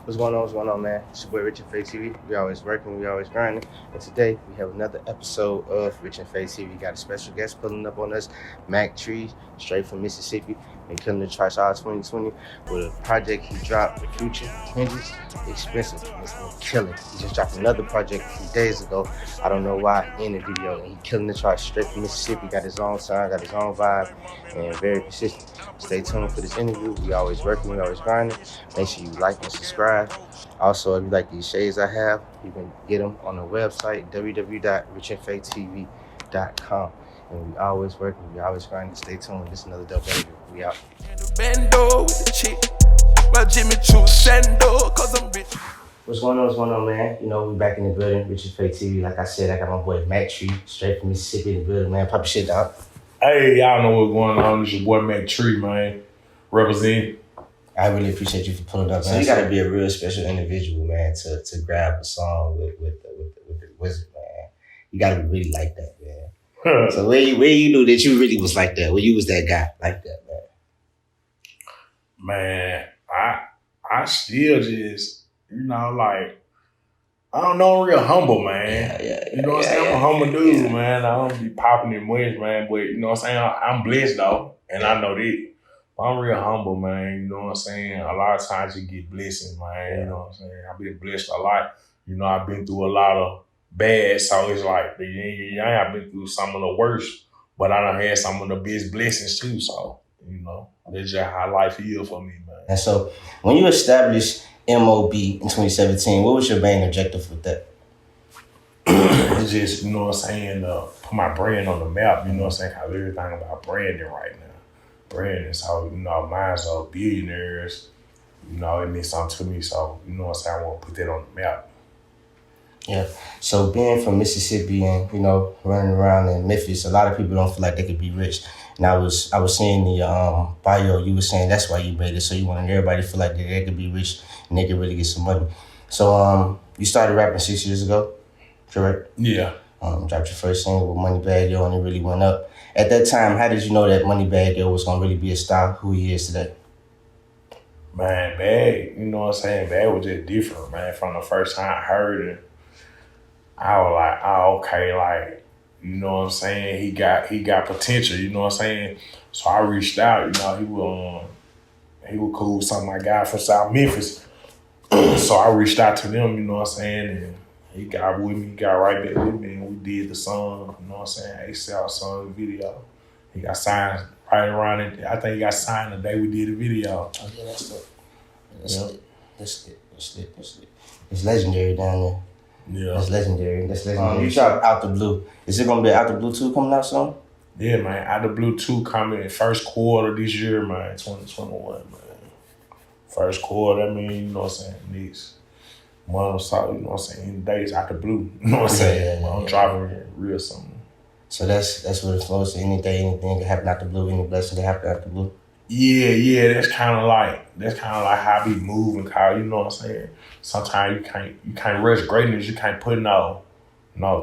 What's going on? What's going on, man? It's your boy Richinfaithtv. We always working, we always grinding. And today we have another episode of Richinfaithtv. We got a special guest pulling up on us, Mac Tree, straight from Mississippi, and killing the charts all 2020 with a project he dropped, The Future, Hinges, Expensive. It's been killing. He just dropped another project a few days ago. I don't know why, in the video. And he killing the charts straight from Mississippi. Got his own sound, got his own vibe, and very consistent. Stay tuned for this interview. We always working, we always grinding. Make sure you like and subscribe. Also, if you like these shades I have, you can get them on the website, www.richinfaithtv.com. And we always working, we always grinding. Stay tuned. This is another dope interview. We out. What's going on? What's going on, man? You know, we back in the building, Richinfaithtv. Like I said, I got my boy Mac Tree, straight from Mississippi in the building, man. Pop your shit down. Hey, y'all know what's going on. It's your boy Mac Tree, man. Represent. I really appreciate you for pulling up, man. So you gotta be a real special individual, man, to grab a song with the wizard, man. You gotta be really like that, man. So where you knew that you really was like that, where you was that guy like that, man? Man, I still just, like, I don't know, I'm real humble, man. Yeah, you know what I'm saying? I'm a humble dude, man. I don't be popping in much, man, but you know what I'm saying? I'm blessed though, and I know that. I'm real humble, man. You know what I'm saying? A lot of times you get blessings, man. You know what I'm saying? I've been blessed a lot. You know, I've been through a lot of bad, so it's like, I've been through some of the worst, but I done had some of the best blessings too, so, you know, that's just how life is for me, man. And so, when you established MOB in 2017, what was your main objective with that? It's just, you know what I'm saying, put my brand on the map, you know what I'm saying? Cause everything about branding right now. Branding, so, you know, mine's are billionaires, you know, it means something to me, so, you know what I'm saying, I want to put that on the map. Yeah, so being from Mississippi and, you know, running around in Memphis, a lot of people don't feel like they could be rich. And I was seeing the bio, you were saying that's why you made it, so you wanted everybody to feel like they could be rich and they could really get some money. So you started rapping 6 years ago, correct? Yeah. Dropped your first single with Moneybagg Yo and it really went up. At that time, how did you know that Moneybagg Yo was gonna really be a star who he is today? Man, Bag, you know what I'm saying? Bag was just different, man. From the first time I heard it, I was like, oh, okay, like, you know what I'm saying? He got potential, you know what I'm saying? So I reached out, you know, he was cool with some of my guys from South Memphis. So I reached out to them, you know what I'm saying? And he got with me, got right back with me, and we did the song, you know what I'm saying? ASAP song video. He got signed right around it. I think he got signed the day we did the video. Oh, yeah, that's it. That's it. It's legendary down there. Yeah. That's legendary. You dropped Out the Blue. Is it gonna be Out the Blue 2 coming out soon? Yeah, man. Out the Blue 2 coming in first quarter this year, man. 2021, man. First quarter, I mean, you know what I'm saying? Next month, so, you know what I'm saying? In days Out the Blue, you know what I'm saying? I'm dropping real something. So that's what it flows to. Anything can happen out the blue. Any blessing can happen out the blue. Yeah. That's kind of like how I be moving, Kyle. You know what I'm saying? Sometimes you can't rush greatness. You can't put no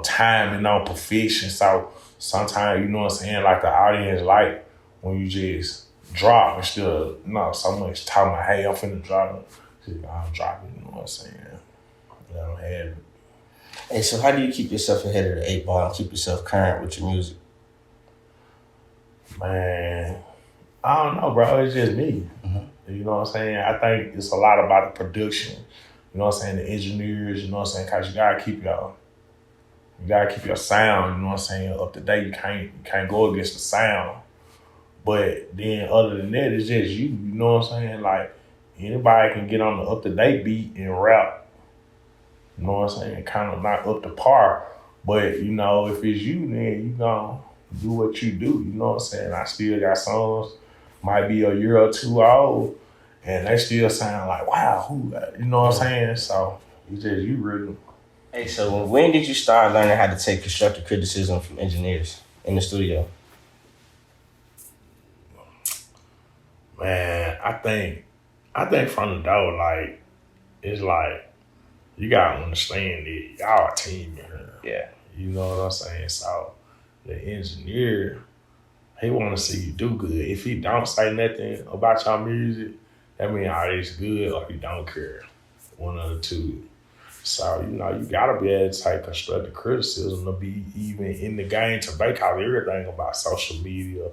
time and no perfection. So sometimes, you know what I'm saying, like the audience like when you just drop instead of so much talking about, hey, I'm finna drop it. I'm dropping. You know what I'm saying? I don't have it. Hey, so how do you keep yourself ahead of the 8 ball and keep yourself current with your music? Man, I don't know, bro. It's just me. Mm-hmm. You know what I'm saying? I think it's a lot about the production. You know what I'm saying? The engineers, you know what I'm saying? Cause you gotta keep your sound, you know what I'm saying, up to date. You can't go against the sound. But then other than that, it's just you know what I'm saying? Like anybody can get on the up to date beat and rap. You know what I'm saying? Kind of not up to par. But, you know, if it's you, then you gonna do what you do. You know what I'm saying? I still got songs, might be a year or two old, and they still sound like, wow, who that? You know what I'm saying? So, it's just you really. Hey, so when did you start learning how to take constructive criticism from engineers in the studio? Man, I think from the door, like, it's like, you gotta understand that y'all a team in here. Yeah. You know what I'm saying? So the engineer, he wanna see you do good. If he don't say nothing about your music, that means all it's good or he don't care. One of the two. So, you know, you gotta be able to take constructive criticism to be even in the game today, because everything about social media,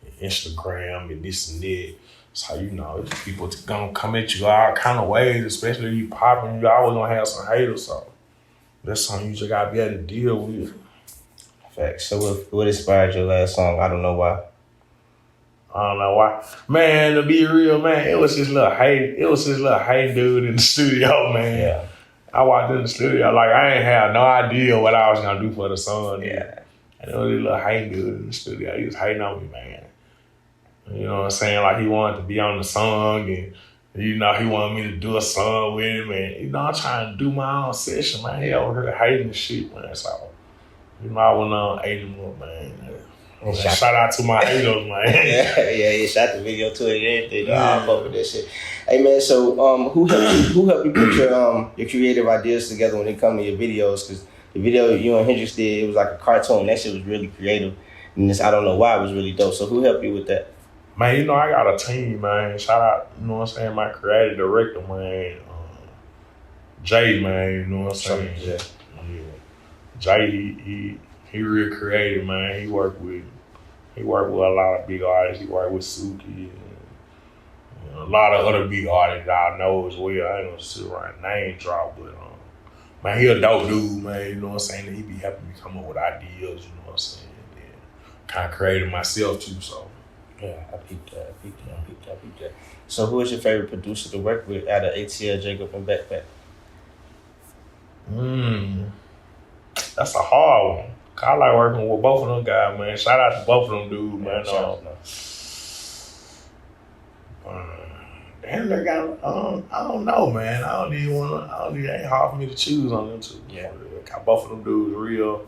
and Instagram, and this and that. So, you know, people gonna come at you all kind of ways, especially if you popping, you always gonna have some haters. So, that's something you just gotta be able to deal with. Facts. So what inspired your last song? I don't know why. I don't know why. Man, to be real, man, it was this little hey dude in the studio, man. Yeah. I walked in the studio, like, I ain't had no idea what I was gonna do for the song. Yeah. And there was this little hey dude in the studio. He was hating on me, man. You know what I'm saying? Like, he wanted to be on the song, and, you know, he wanted me to do a song with him, and, you know, I'm trying to do my own session, man. He over here hating the shit, man. So, you know, I went on, ate him up, man. Shout out to my haters, man. yeah, shot the video to it and everything. I fuck with that shit. Hey man, so who helped you put your creative ideas together when it come to your videos? Because the video you and Hendrix did, it was like a cartoon. That shit was really creative, and I don't know why it was really dope. So who helped you with that? Man, you know, I got a team, man. Shout out, you know what I'm saying, my creative director, man. Jay, man, you know what I'm saying? Yeah. Jay, he real creative, man. He worked with a lot of big artists. He worked with Suki and a lot of other big artists that I know as well. I ain't gonna sit around and name drop, but man, he a dope dude, man. You know what I'm saying? He be helping me come up with ideas. You know what I'm saying? And kind of created myself too. So yeah, I peeped that. So who is your favorite producer to work with out of ATL, Jacob, and Backpack? That's a hard one. I like working with both of them guys, man. Shout out to both of them dudes, man. Damn, they got, I don't know, man. It ain't hard for me to choose on them two. Yeah. Got both of them dudes real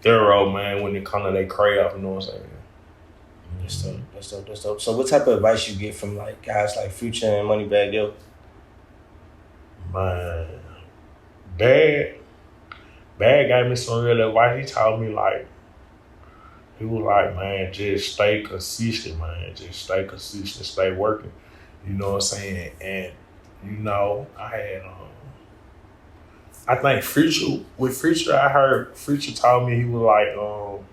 thorough, man, when it comes to their craft, you know what I'm saying? That's dope. So what type of advice you get from like guys like Future and Moneybagg Yo? Man, Bad gave me some real advice. He told me, like, he was like, man, just stay consistent, man. Just stay consistent, stay working. You know what I'm saying? And, you know, I think Future, I heard Future told me, he was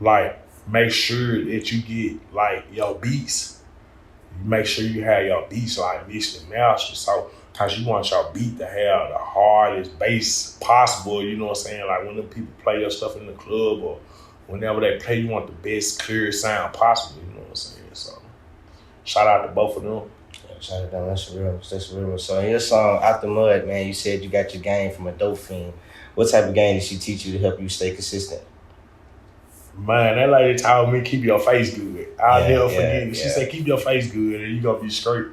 like, make sure that you get, like, your beats. Make sure you have your beats, like, mixed and mastered. So, because you want your beat to have the hardest bass possible, you know what I'm saying? Like, when the people play your stuff in the club or whenever they play, you want the best, clearest sound possible, you know what I'm saying? So, shout out to both of them. Yeah, shout out to them. That's real. So, in your song, Out the Mud, man, you said you got your game from a dope fiend. What type of game did she teach you to help you stay consistent? Man, that lady told me, keep your face good. I'll never forget it. She said, keep your face good and you gonna be straight.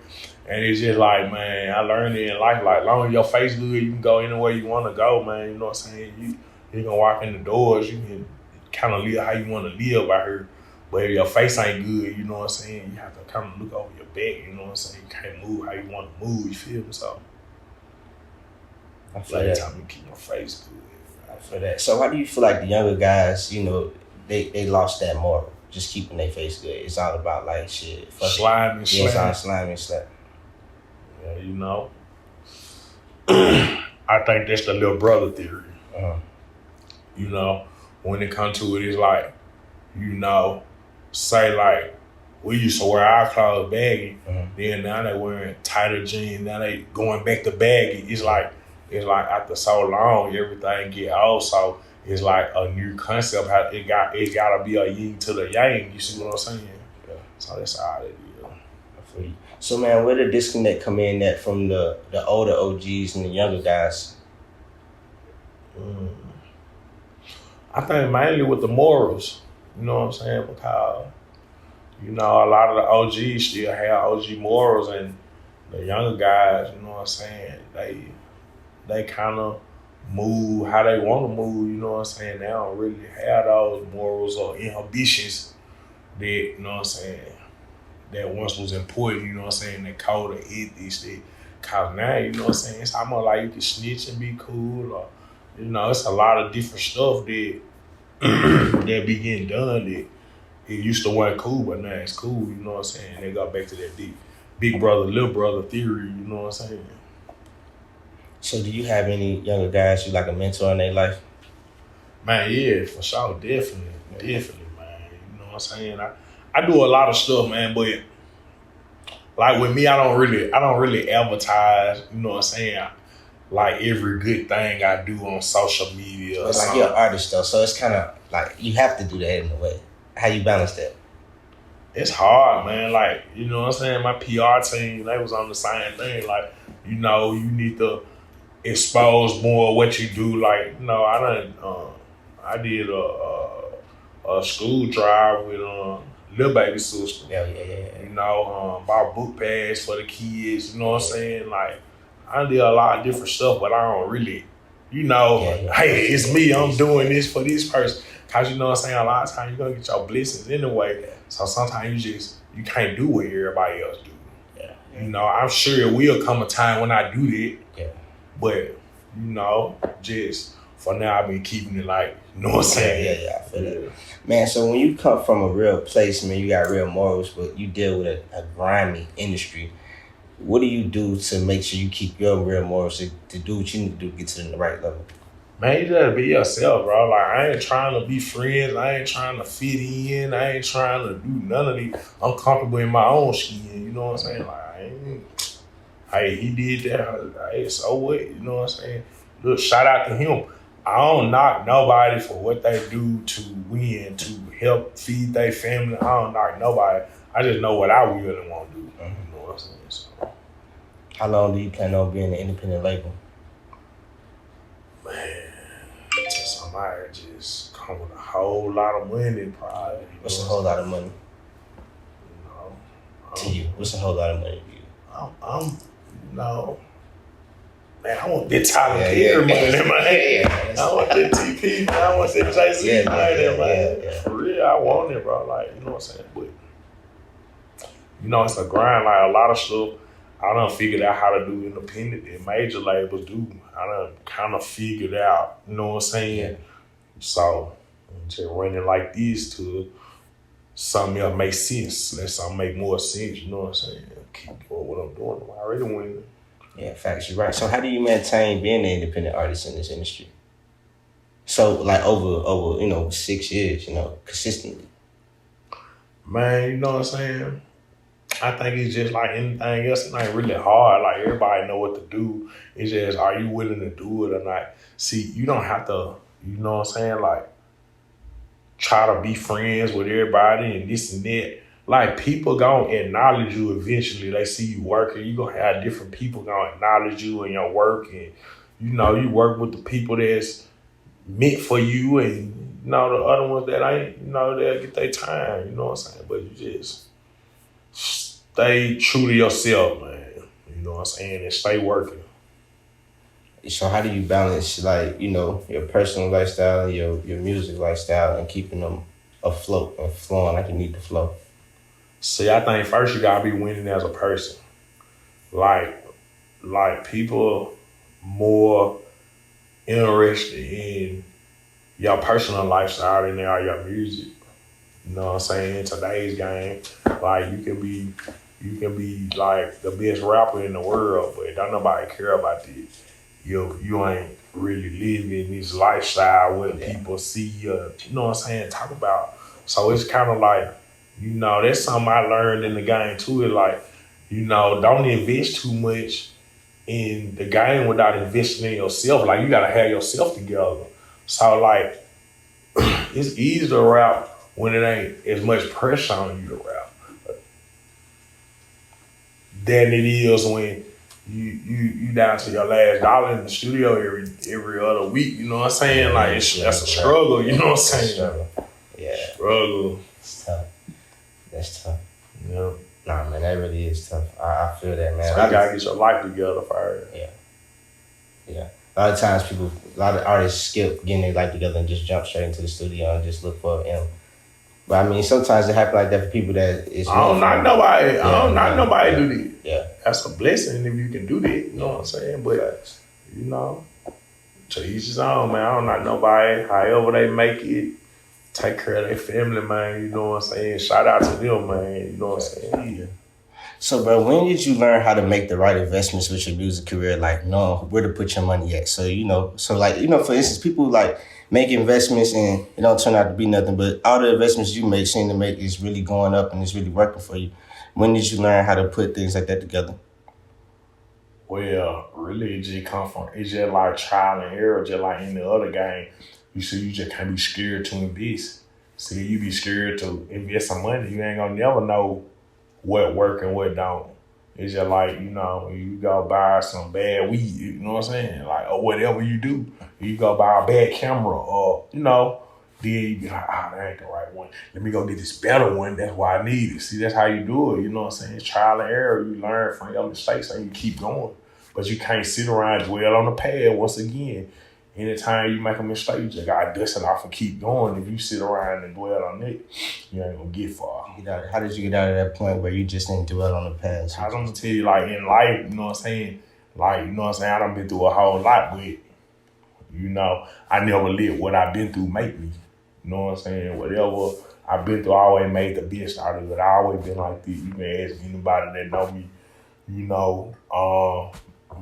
And it's just like, man, I learned it in life. Like, long as your face good, you can go anywhere you want to go, man. You know what I'm saying? You can walk in the doors. You can kind of live how you want to live out here. But if your face ain't good, you know what I'm saying? You have to kind of look over your back. You know what I'm saying? You can't move how you want to move. You feel me? So, I feel that. Time to keep my face good. I feel that. So, how do you feel like the younger guys, you know, they lost that moral, just keeping their face good? It's all about like shit. Slime and slam. Yeah, slime and slam. Yeah, you know. I think that's the little brother theory. You know, when it comes to it, it's like, you know, say like, we used to wear our clothes baggy, then now they wearing tighter jeans, now they going back to baggy. It's like after so long, everything get old, so it's like a new concept. How it gotta be a yin to the yang. You see what I'm saying? Yeah. So that's how it is. I feel you. So man, where the disconnect come in at from the older OGs and the younger guys? I think mainly with the morals. You know what I'm saying? Because, you know, a lot of the OGs still have OG morals, and the younger guys, you know what I'm saying, they kind of move how they want to move, you know what I'm saying? They don't really have those morals or inhibitions that, you know what I'm saying, that once was important, you know what I'm saying, that code of ethics that, cause now, you know what I'm saying, it's almost like you can snitch and be cool, or, you know, it's a lot of different stuff that that be getting done that it used to weren't cool, but now it's cool, you know what I'm saying? They got back to that big brother, little brother theory, you know what I'm saying? So do you have any younger guys you like a mentor in their life? Man, yeah, for sure, definitely, man. You know what I'm saying? I do a lot of stuff, man, but like with me, I don't really advertise, you know what I'm saying? Like every good thing I do on social media or But like something. you're an artist though, so it's kind of like you have to do that in a way. How you balance that? It's hard, man. Like, you know what I'm saying? My PR team, they was on the same thing. Like, you know, you need to expose more of what you do. Like, you know, I did a school drive with Lil Baby sister. Yeah. You know, bought book bags for the kids. You know what I'm saying? Like, I did a lot of different stuff, but I don't really, you know, hey, it's me. I'm doing this for this person. Cause you know what I'm saying? A lot of times you're gonna get your blessings anyway. So sometimes you can't do what everybody else do. Yeah. You know, I'm sure it will come a time when I do that. Yeah. But, you know, just for now I've been keeping it like, you know what I'm saying? Yeah, I feel that. Man, so when you come from a real place, man, you got real morals, but you deal with a grimy industry. What do you do to make sure you keep your real morals to do what you need to do to get to the right level? Man, you gotta be yourself, bro. Like, I ain't trying to be friends. I ain't trying to fit in. I ain't trying to do none of these. I'm comfortable in my own skin. You know what I'm saying? Like, hey, he did that. Hey, so what? You know what I'm saying? Look, shout out to him. I don't knock nobody for what they do to win, to help feed their family. I don't knock nobody. I just know what I really want to do. You know what I'm saying? So, How long do you plan on being an independent label? man, to somebody just come with a whole lot of money, probably. What's a whole lot of money You know, to you? What's a whole lot of money to you? I'm you know, man, I want that Tyler Perry money, man. I want that TP, man. I want that Jay-Z money, man. For real, I want it, bro. Like, you know what I'm saying? But, you know, it's a grind. Like, a lot of stuff I done figured out how to do independent and major labels do. I done kind of figured out, you know what I'm saying? Yeah. So, I'm just running like this to something else make sense. Let something make more sense, you know what I'm saying? Keep doing what I'm doing. I'm already winning. Yeah, facts, you're right. So how do you maintain being an independent artist in this industry? So like over 6 years, consistently. Man, you know what I'm saying? I think it's just like anything else. It ain't really hard. Like, everybody know what to do. It's just, are you willing to do it or not? See, you don't have to, you know what I'm saying? Like, try to be friends with everybody and this and that. Like, people gonna acknowledge you eventually. They see you working. You gonna have different people gonna acknowledge you and your work. And, you know, you work with the people that's meant for you. And, you know, the other ones that ain't, you know, they'll get their time. You know what I'm saying? But you just stay true to yourself, man. You know what I'm saying? And stay working. So how do you balance, like, your personal lifestyle, your music lifestyle, and keeping them afloat and flowing like you need to flow? See, I think first you gotta be winning as a person. Like people more interested in your personal lifestyle than they are your music. You know what I'm saying? In today's game, like, you can be like the best rapper in the world, but don't nobody care about this. You ain't really living this lifestyle where people see you, you know what I'm saying, talk about. So it's kind of like, that's something I learned in the game too. Is like, don't invest too much in the game without investing in yourself. Like, you gotta have yourself together. So like, it's easy to rap when it ain't as much pressure on you to rap than it is when you down to your last dollar in the studio every other week. You know what I'm saying? Like, that's a struggle. You know what I'm saying? Yeah. Struggle. It's tough. That's tough. Yeah. Nah, man, that really is tough. I feel that, man. So you gotta get your life together first. Yeah. A lot of times a lot of artists skip getting their life together and just jump straight into the studio and just look for him. But I mean, sometimes it happens like that for people that is. I don't knock nobody. I don't knock nobody do that. Yeah. That's a blessing if you can do that. You know what I'm saying? But, to each his own, man. I don't knock nobody. However they make it, take care of their family, man. You know what I'm saying? Shout out to them, man. You know what I'm saying? Yeah. So, bro, when did you learn how to make the right investments with your music career? Like, know where to put your money at. So, for instance, people like make investments and it don't turn out to be nothing, but all the investments you make seem to make is really going up and it's really working for you. When did you learn how to put things like that together? Well, really, it just come from, it's just like trial and error, just like in the other game. You see, you just can't be scared to invest. See, you be scared to invest some money, you ain't gonna never know what work and what don't. It's just like, you go buy some bad weed, you know what I'm saying? Like, or whatever you do. You go buy a bad camera or, then you be like, that ain't the right one. Let me go get this better one. That's why I need it. See, that's how you do it. You know what I'm saying? It's trial and error. You learn from your mistakes and you keep going. But you can't sit around and dwell on the past once again. Anytime you make a mistake, you just gotta dust it off and keep going. If you sit around and dwell on it, you ain't gonna get far. How did you get out of that point where you just didn't dwell on the past? I don't tell you, like in life, you know what I'm saying? Like, you know what I'm saying? I done been through a whole lot, but, I never let what I've been through make me. You know what I'm saying? Whatever I've been through, I always made the best out of it. I always been like this. You can ask anybody that know me,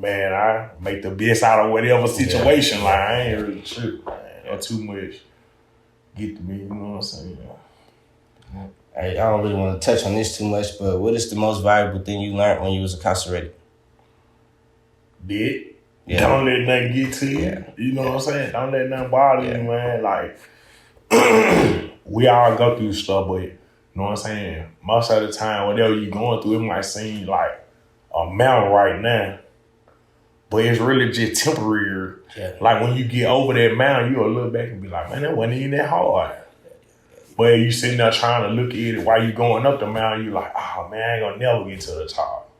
man, I make the best out of whatever situation. Yeah. Like, I ain't really tripping, man. Or too much get to me, you know what I'm saying? I don't really want to touch on this too much, but what is the most valuable thing you learned when you was incarcerated? Yeah. Don't let nothing get to you. Yeah. You know what I'm saying? Don't let nothing bother you, man. Like, we all go through stuff, but you know what I'm saying? Most of the time, whatever you're going through, it might seem like a mountain right now, but it's really just temporary. Yeah. Like when you get over that mountain, you'll look back and be like, man, that wasn't even that hard. But you sitting there trying to look at it while you going up the mountain, you like, oh man, I ain't gonna never get to the top.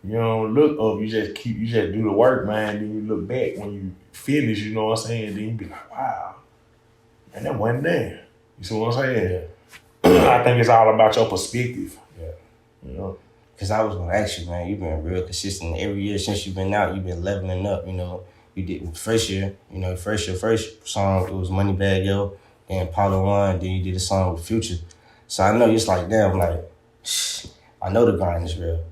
You don't look up, you just do the work, man. Then you look back when you finish, you know what I'm saying? Then you be like, wow, man, that wasn't there. You see what I'm saying? Yeah. I think it's all about your perspective. Yeah. Because I was going to ask you, man, you've been real consistent. Every year since you've been out, you've been leveling up, You did first year, your first song, it was Moneybag Yo, then Apollo 1, then you did a song with Future. So I know it's like, damn, like, I know the grind is real.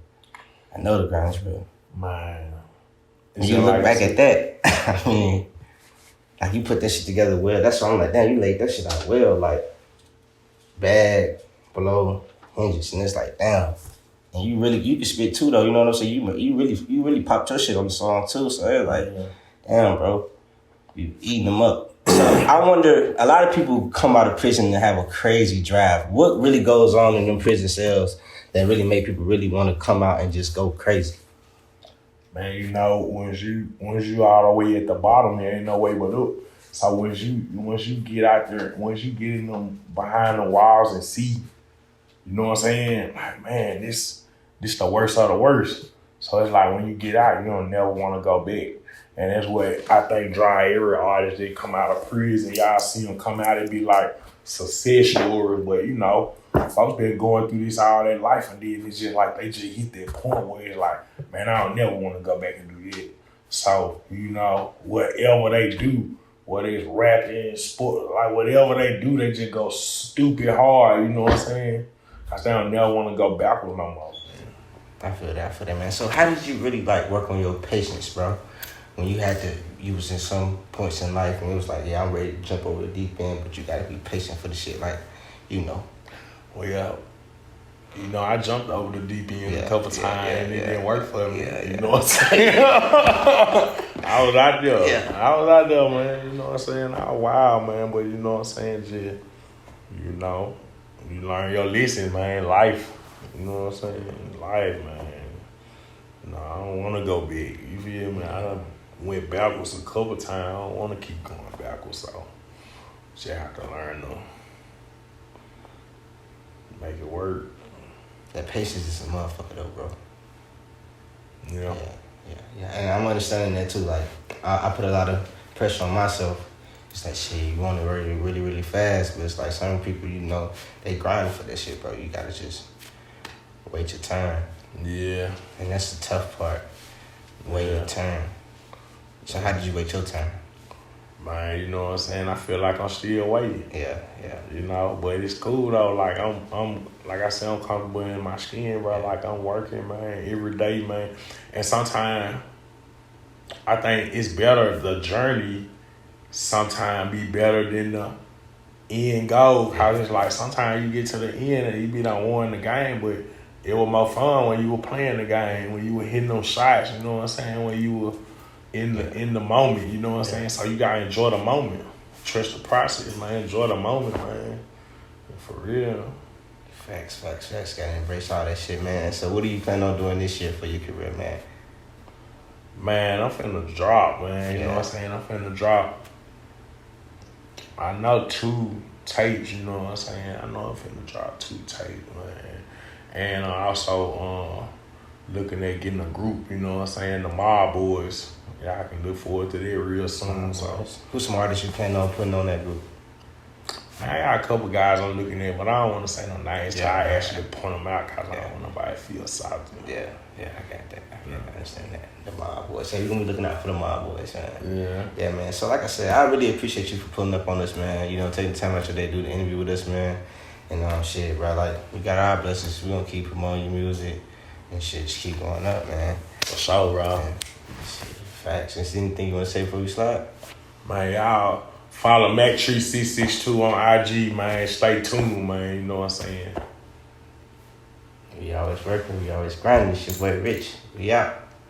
Man. When you look back at that, I mean, like, you put that shit together well. That's why I'm like, damn, you laid that shit out well, like, bag, below, hinges, and it's like, damn. And you can spit too, though, you know what I'm saying? You really popped your shit on the song too, so it's like, damn, bro, you eating them up. So I wonder, a lot of people come out of prison and have a crazy drive. What really goes on in them prison cells that really make people really want to come out and just go crazy? Man, once you all the way at the bottom, there ain't no way but up. So once you get out there, once you get in them behind the walls and see, you know what I'm saying? Like, man, this the worst of the worst. So it's like when you get out, you don't never want to go back. And that's what I think dry area artists, they come out of prison, y'all see them come out and be like success stories, but folks been going through this all their life, and then it's just like they just hit that point where it's like, man, I don't never want to go back and do that. So, whatever they do, whether it's rapping, sport, like whatever they do, they just go stupid hard, you know what I'm saying? Cause they don't never want to go backwards no more. I feel that, man. So how did you really work on your patience, bro? When you was in some points in life and it was like, yeah, I'm ready to jump over the deep end, but you gotta be patient for the shit, Well, yeah. I jumped over the deep end a couple times and it didn't work for me. You know what I'm saying? I was out there. Yeah. I was out there, man. You know what I'm saying? I was wild, man. But you know what I'm saying? Just, you learn your lesson, man. Life. You know what I'm saying? Life, man. I don't want to go big. You feel me? I done went backwards a couple times. I don't want to keep going backwards, so just have to learn to make it work. That patience is a motherfucker though, bro. Yeah. And I'm understanding that too. Like, I put a lot of pressure on myself. It's like, shit, you want to work really, really fast, but it's like some people, they grind for that shit, bro. You gotta just wait your turn. Yeah. And that's the tough part. Wait your turn. So how did you wait your turn? Man, you know what I'm saying? I feel like I'm still waiting. Yeah. You know, but it's cool though. Like I'm like I said, I'm comfortable in my skin, bro. Like I'm working, man, every day, man. And sometimes I think it's better the journey sometimes be better than the end goal. Cause it's like sometimes you get to the end and you be done won the game, but it was more fun when you were playing the game, when you were hitting those shots, you know what I'm saying? When you were in the moment, you know what I'm saying? So you gotta enjoy the moment. Trust the process, man. Enjoy the moment, man. For real. Facts. Gotta embrace all that shit, man. So what do you plan on doing this year for your career, man? Man, I'm finna drop, man. You know what I'm saying? I'm finna drop. I know 2 tapes, you know what I'm saying? I know I'm finna drop 2 tapes, man. And I also looking at getting a group, you know what I'm saying? The Mob Boys. Yeah, I can look forward to that real soon. So, who's some artists you plan on putting on that group? I got a couple guys I'm looking at, but I don't want to say no names till I actually point them out because I don't want nobody to feel salty. Yeah, I got that. I understand that. The Mob Boys. So you're going to be looking out for the Mob Boys, man. Yeah, man. So like I said, I really appreciate you for pulling up on us, man. You know, taking the time out your day to do the interview with us, man. And shit, bro, like, we got our blessings. We're going to keep promoting your music and shit. Just keep going up, man. For sure, bro. Man. Facts. Is there anything you want to say before we slide? Man, y'all follow MacTree662 on IG, man. Stay tuned, man. You know what I'm saying? We always working. We always grinding. It's your boy Rich. We out.